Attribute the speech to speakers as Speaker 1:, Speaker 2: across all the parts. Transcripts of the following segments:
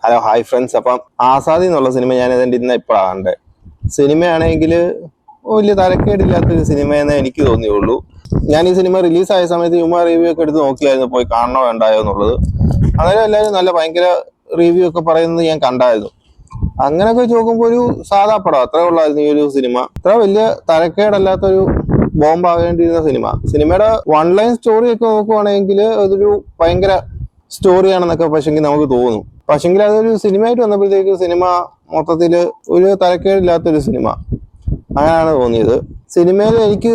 Speaker 1: Hello hi friends. അപ്പം ആസാദി എന്നുള്ള cinema ഞാൻ ഇതിൻ്റെ ഇന്ന് ഇപ്പോഴാണ് കണ്ടത്. സിനിമയാണെങ്കിൽ വലിയ തരക്കേടില്ലാത്തൊരു സിനിമയെന്നേ എനിക്ക് തോന്നിയുള്ളൂ. ഞാൻ ഈ സിനിമ റിലീസായ സമയത്ത് റിവ്യൂ ഒക്കെ എടുത്ത് നോക്കിയായിരുന്നു പോയി കാണണോ വേണ്ടായോ എന്നുള്ളത്. അന്നേരം എല്ലാവരും നല്ല ഭയങ്കര റിവ്യൂ ഒക്കെ പറയുന്നത് ഞാൻ കണ്ടായിരുന്നു. അങ്ങനെയൊക്കെ വെച്ച് നോക്കുമ്പോൾ ഒരു സാധാ പടം അത്രേ ഉള്ളായിരുന്നു ഈ ഒരു സിനിമ. അത്ര വലിയ തരക്കേടല്ലാത്തൊരു ബോംബാകേണ്ടിയിരുന്ന സിനിമയുടെ വൺ ലൈൻ സ്റ്റോറി ഒക്കെ നോക്കുവാണെങ്കിൽ അതൊരു ഭയങ്കര സ്റ്റോറിയാണെന്നൊക്കെ പക്ഷെങ്കിൽ നമുക്ക് തോന്നും. പക്ഷെങ്കിൽ അതൊരു സിനിമയായിട്ട് വന്നപ്പോഴത്തേക്ക് സിനിമ മൊത്തത്തിൽ ഒരു തരക്കേടില്ലാത്തൊരു സിനിമ അങ്ങനെയാണ് തോന്നിയത്. സിനിമയിൽ എനിക്ക്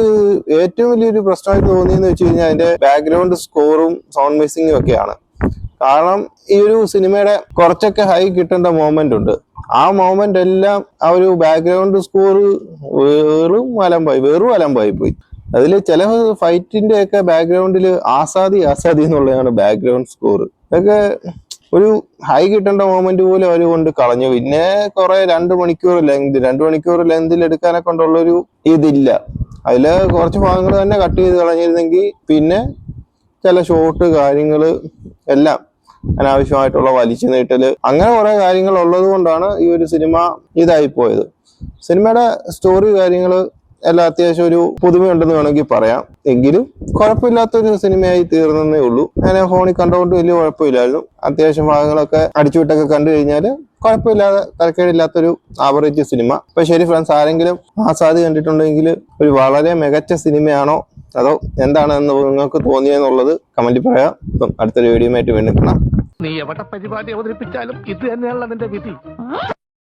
Speaker 1: ഏറ്റവും വലിയൊരു പ്രശ്നമായിട്ട് തോന്നിയെന്ന് വെച്ച് കഴിഞ്ഞാൽ അതിന്റെ ബാക്ക്ഗ്രൗണ്ട് സ്കോറും സൗണ്ട് മിക്സിങ്ങും ഒക്കെയാണ്. കാരണം ഈ ഒരു സിനിമയുടെ കുറച്ചൊക്കെ ഹൈ കിട്ടേണ്ട മൊമെന്റ് ഉണ്ട്. ആ മൊമെന്റ് എല്ലാം ആ ഒരു ബാക്ക്ഗ്രൗണ്ട് സ്കോർ വെറും അലമ്പായി പോയി. അതിൽ ചില ഫൈറ്റിന്റെ ഒക്കെ ബാക്ക്ഗ്രൗണ്ടിൽ ആസാദി എന്നുള്ളതാണ് ബാക്ക്ഗ്രൗണ്ട് സ്കോർ. ഇതൊക്കെ ഒരു ഹൈ കിട്ടേണ്ട മൊമെന്റ് പോലും അവർ കൊണ്ട് കളഞ്ഞു. പിന്നെ കുറെ 2 മണിക്കൂർ ലെങ്തിൽ എടുക്കാനൊക്കെ കൊണ്ടുള്ളൊരു ഇതില്ല. അതില് കുറച്ച് ഭാഗങ്ങൾ തന്നെ കട്ട് ചെയ്ത് കളഞ്ഞിരുന്നെങ്കിൽ പിന്നെ ചില ഷോട്ട് കാര്യങ്ങള് എല്ലാം അനാവശ്യമായിട്ടുള്ള വലിച്ചു നീട്ടല് അങ്ങനെ കുറെ കാര്യങ്ങൾ ഉള്ളത് കൊണ്ടാണ് ഈ ഒരു സിനിമ ഇതായി പോയത്. സിനിമയുടെ സ്റ്റോറി കാര്യങ്ങള് എല്ലാം അത്യാവശ്യം ഒരു പുതുമയുണ്ടെന്ന് വേണമെങ്കിൽ പറയാം. എങ്കിലും കുഴപ്പമില്ലാത്തൊരു സിനിമയായി തീർന്നേ ഉള്ളൂ. ഞാൻ ഫോണിൽ കണ്ടുകൊണ്ട് വലിയ കുഴപ്പമില്ലായിരുന്നു. അത്യാവശ്യം ഭാഗങ്ങളൊക്കെ അടിച്ചുവിട്ടൊക്കെ കണ്ടു കഴിഞ്ഞാൽ കുഴപ്പമില്ലാതെ തരക്കേടില്ലാത്തൊരു ആവറേജ് സിനിമ. അപ്പൊ ശരി ഫ്രണ്ട്സ്, ആരെങ്കിലും ആസാദി കണ്ടിട്ടുണ്ടെങ്കിൽ ഒരു വളരെ മികച്ച സിനിമയാണോ അതോ എന്താണെന്ന് നിങ്ങൾക്ക് തോന്നിയെന്നുള്ളത് കമന്റിൽ പറയാം. ഇപ്പം അടുത്തൊരു വീഡിയോ ആയിട്ട് വീണ്ടും കാണാം.
Speaker 2: നീ എവിടെ പരിപാടി അവതരിപ്പിച്ചാലും ഇത് തന്നെയാണല്ലോ നിന്റെ വിധി.